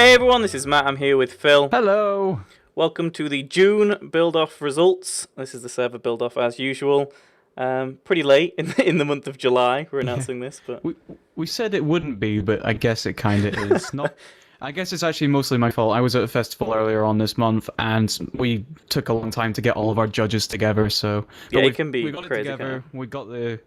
Hey everyone, this is Matt. I'm here with Phil. Hello. Welcome to the June build-off results. This is the server build-off as usual. Pretty late in the month of July we're Yeah, announcing this, but we said it wouldn't be, but I guess it kind of is. Not. I guess it's actually mostly my fault. I was at a festival earlier on this month, and we took a long time to get all of our judges together. So, yeah, but it can we be got it crazy, together. kind We got the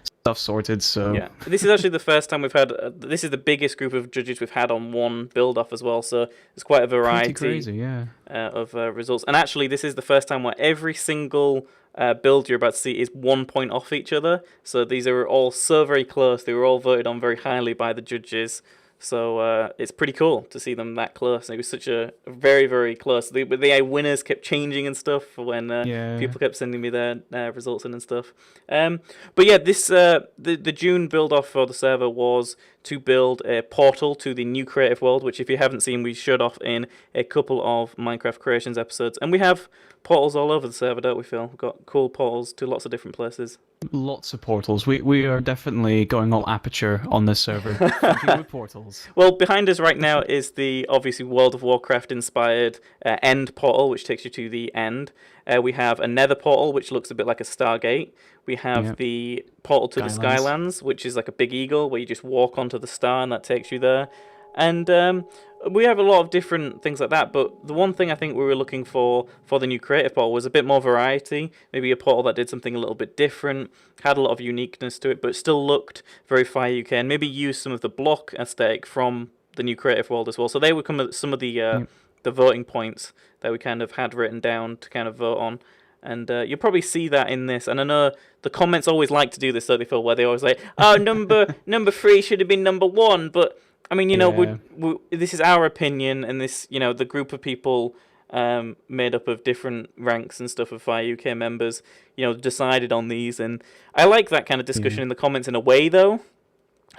stuff sorted. So Yeah, this is actually the first time we've had. This is the biggest group of judges we've had on one build-off as well. So there's quite a pretty variety crazy, yeah. of results. And actually, this is the first time where every single build you're about to see is 1 point off each other. So these are all so very close. They were all voted on very highly by the judges. So it's pretty cool to see them that close. It was such a very, very close. The winners kept changing and stuff when Yeah. people kept sending me their results in and stuff. But yeah, this the June build off for the server was to build a portal to the new creative world, which if you haven't seen, we showed off in a couple of Minecraft Creations episodes, and we have portals all over the server, don't we, Phil? We've got cool portals to lots of different places. Lots of portals. We are definitely going all aperture on this server. Thinking with portals. Well, behind us right now is the obviously World of Warcraft inspired end portal, which takes you to the end. We have a nether portal, which looks a bit like a Stargate. We have Yeah. the portal to the Skylands. Skylands, which is like a big eagle where you just walk onto the star and that takes you there. And we have a lot of different things like that, but the one thing I think we were looking for the new creative portal was a bit more variety. Maybe a portal that did something a little bit different, had a lot of uniqueness to it, but still looked very FyreUK, and maybe use some of the block aesthetic from the new creative world as well. So they would come at some of the voting points that we kind of had written down to kind of vote on. And you'll probably see that in this. And I know the comments always like to do this, don't they, Phil? Where they always like, "Oh, number three should have been number one." But I mean, Yeah. this is our opinion, and this, the group of people made up of different ranks and stuff of FyreUK members, decided on these. And I like that kind of discussion Yeah. in the comments in a way, though.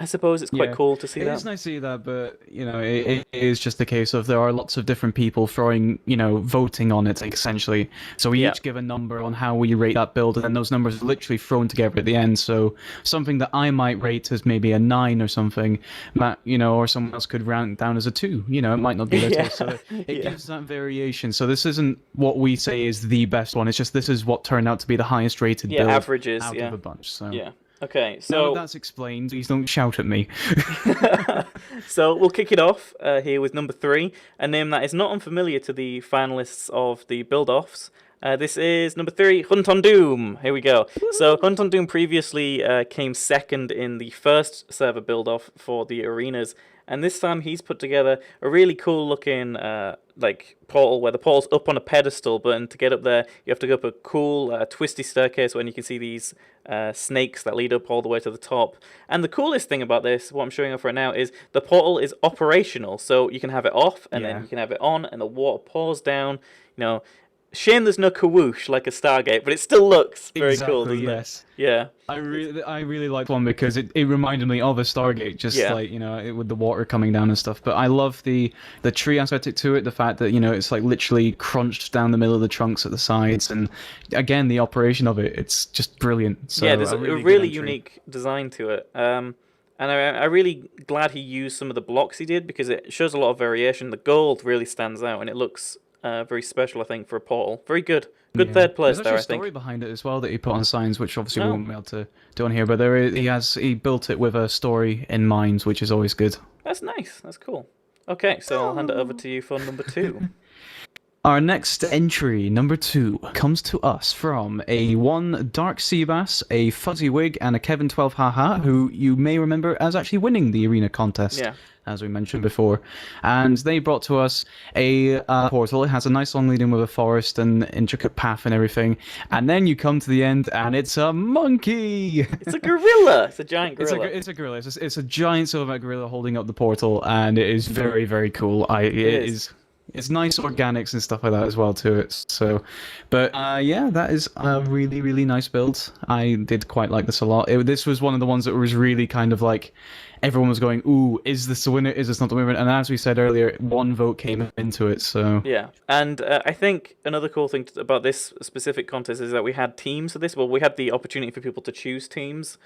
I suppose it's quite Yeah, cool to see it that. is nice to see that, but it is just a case of there are lots of different people throwing, voting on it essentially. So we Yeah. each give a number on how we rate that build, and then those numbers are literally thrown together at the end. So something that I might rate as maybe a 9 or something, Matt, or someone else could round down as a 2. It might not be their Yeah. taste. So it Yeah. gives that variation. So this isn't what we say is the best one. It's just this is what turned out to be the highest rated Yeah, build averages, out yeah. of a bunch. So. Yeah. Okay, Now that so that's explained, please don't shout at me. so we'll kick it off here with number three, a name that is not unfamiliar to the finalists of the build-offs. This is number three, Hunt on Doom. Here we go. So Hunt on Doom previously came second in the first server build-off for the arenas, and this time he's put together a really cool looking portal where the portal's up on a pedestal, but to get up there you have to go up a cool twisty staircase when you can see these snakes that lead up all the way to the top. And the coolest thing about this, what I'm showing off right now, is the portal is operational, so you can have it off and then Yeah. you can have it on, and the water pours down. Shame there's no kawoosh like a Stargate, but it still looks very cool, Exactly, doesn't it? yes. Yeah. I really liked one because it reminded me of a Stargate, just Yeah. like, with the water coming down and stuff. But I love the tree aesthetic to it, the fact that, it's like literally crunched down the middle of the trunks at the sides, and again, the operation of it, it's just brilliant. So Yeah, there's a really good really entry. unique design to it. And I really glad he used some of the blocks he did because it shows a lot of variation. The gold really stands out and it looks very special, I think, for a portal. Very good. Good Yeah. third place There's there, actually I a story think. behind it as well that he put on signs, which obviously we Oh, won't be able to do on here. But he built it with a story in mind, which is always good. that's nice. That's cool. Okay, so I'll hand it over to you for number two. Our next entry, number 2, comes to us from a one Dark Seabass, a Fuzzy Wig, and a Kevin12 Haha, who you may remember as actually winning the arena contest, Yeah. as we mentioned before. And they brought to us a portal. It has a nice long lead in with a forest and intricate path and everything. And then you come to the end, and it's a monkey! It's a gorilla. It's a giant It's gorilla. a gorilla. It's a giant silverback gorilla holding up the portal, and it is very, very cool. It is. It's nice organics and stuff like that as well to it. So, but yeah, that is a really, really nice build. I did quite like this a lot. This was one of the ones that was really kind of like everyone was going, "Ooh, is this the winner? Is this not the winner?" And as we said earlier, one vote came into it. So Yeah, and I think another cool thing about this specific contest is that we had teams for this. Well, we had the opportunity for people to choose teams.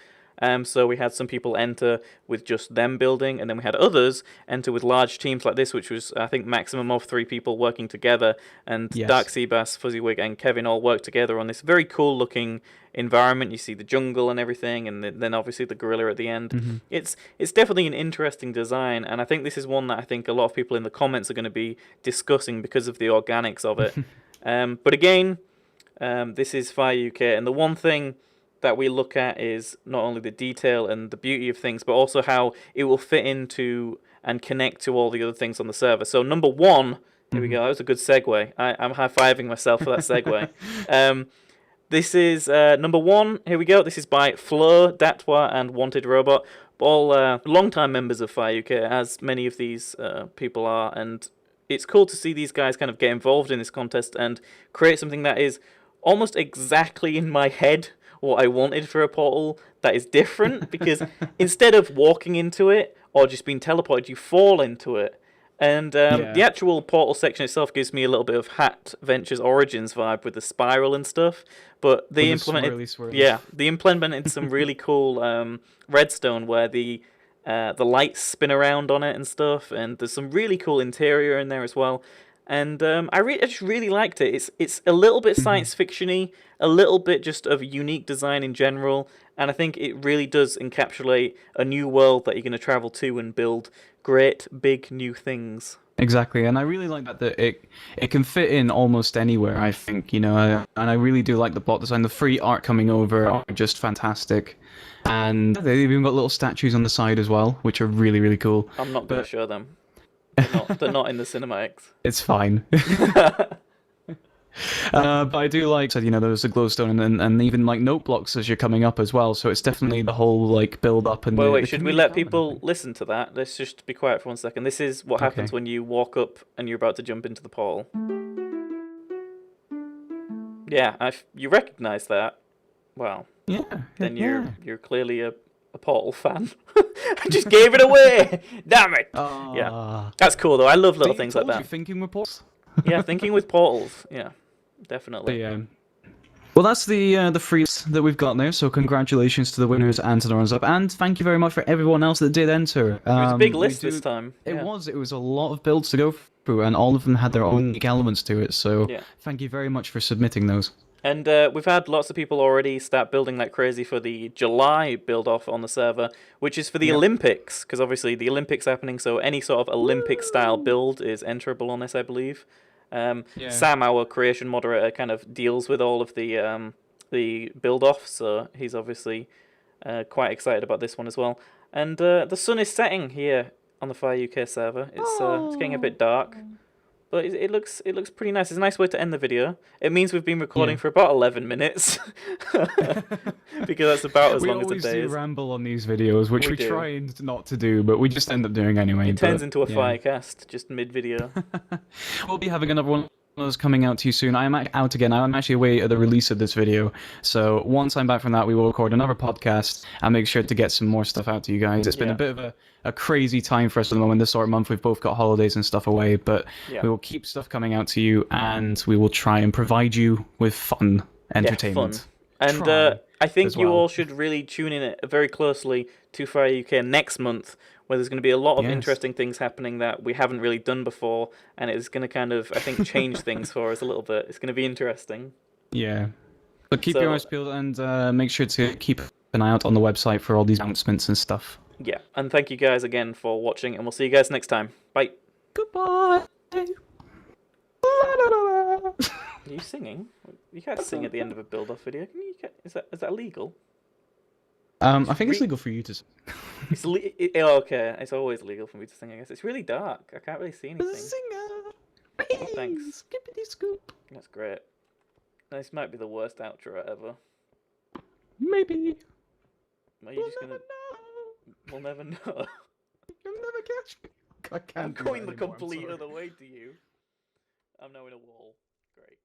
So we had some people enter with just them building, and then we had others enter with large teams like this, which was, I think, maximum of 3 people working together. And Yes. Dark Seabass, Fuzzywig, and Kevin all worked together on this very cool looking environment. You see the jungle and everything, and then obviously the gorilla at the end. It's definitely an interesting design, and I think this is one that I think a lot of people in the comments are going to be discussing because of the organics of it. But again, this is FyreUK, and the one thing that we look at is not only the detail and the beauty of things, but also how it will fit into and connect to all the other things on the server. So number one, here we go. That was a good segue. I'm high-fiving myself for that segue. This is number one. Here we go. This is by Fleur, Datwa, and Wanted Robot. All long-time members of FyreUK, as many of these people are, and it's cool to see these guys kind of get involved in this contest and create something that is almost exactly in my head what I wanted for a portal that is different, because instead of walking into it or just being teleported, you fall into it. And the actual portal section itself gives me a little bit of Hat Ventures Origins vibe with the spiral and stuff. But they implemented, they implemented some really cool redstone where the lights spin around on it and stuff, and there's some really cool interior in there as well. And I just really liked it. It's a little bit science fiction-y, a little bit just of unique design in general, and I think it really does encapsulate a new world that you're going to travel to and build great big new things. Exactly, and I really like that it can fit in almost anywhere, I think, and I really do like the plot design. The free art coming over are just fantastic, and they've even got little statues on the side as well, which are really, really cool. I'm not going to show them. They're not in the cinematics. It's fine. But I do like, there's a glowstone and even like note blocks as you're coming up as well. So it's definitely the whole like build up and. Wait, should we let people listen to that? Let's just be quiet for 1 second. This is what happens when you walk up and you're about to jump into the portal. Yeah, you recognise that. Well, yeah. Then you're clearly a portal fan. I just gave it away. Damn it. Yeah, that's cool though. I love little things like that. You're thinking with portals. Yeah, thinking with portals. Yeah, definitely. Well, that's the frees that we've got there. So congratulations to the winners and to the runners-up, and thank you very much for everyone else that did enter. It was a big list this time. It was a lot of builds to go through, and all of them had their own unique elements to it. So thank you very much for submitting those. And we've had lots of people already start building like crazy for the July build-off on the server, which is for the Olympics, because obviously the Olympics happening, so any sort of Olympic-style build is enterable on this, I believe. Sam, our creation moderator, kind of deals with all of the build-offs, so he's obviously quite excited about this one as well. And the sun is setting here on the FyreUK server. It's getting a bit dark. But it looks pretty nice. It's a nice way to end the video. It means we've been recording for about 11 minutes. Because that's about as long as the day is. We always do ramble on these videos, which we try not to do, but we just end up doing anyway. It turns into a Firecast, just mid-video. We'll be having another one of those coming out to you soon. I am out again. I'm actually away at the release of this video. So once I'm back from that, we will record another podcast and make sure to get some more stuff out to you guys. It's been a bit of a crazy time for us at the moment. This sort of month, we've both got holidays and stuff away, but we will keep stuff coming out to you, and we will try and provide you with fun entertainment. Fun. And I think you all should really tune in very closely to FyreUK next month, where there's going to be a lot of interesting things happening that we haven't really done before, and it's going to kind of, I think, change things for us a little bit. It's going to be interesting. Yeah. But keep your eyes peeled, and make sure to keep an eye out on the website for all these announcements and stuff. Yeah, and thank you guys again for watching, and we'll see you guys next time. Bye. Goodbye. Are you singing? You can't sing at the end of a build-off video. Is that illegal? I think it's legal for you to sing. Okay, it's always legal for me to sing, I guess. It's really dark. I can't really see anything. Singer. Oh, thanks. Skippity scoop. That's great. This might be the worst outro ever. Maybe. Are you just gonna... We'll never know. You'll never catch me. I can't. I'm going the complete other way to you. I'm now in a wall. Great.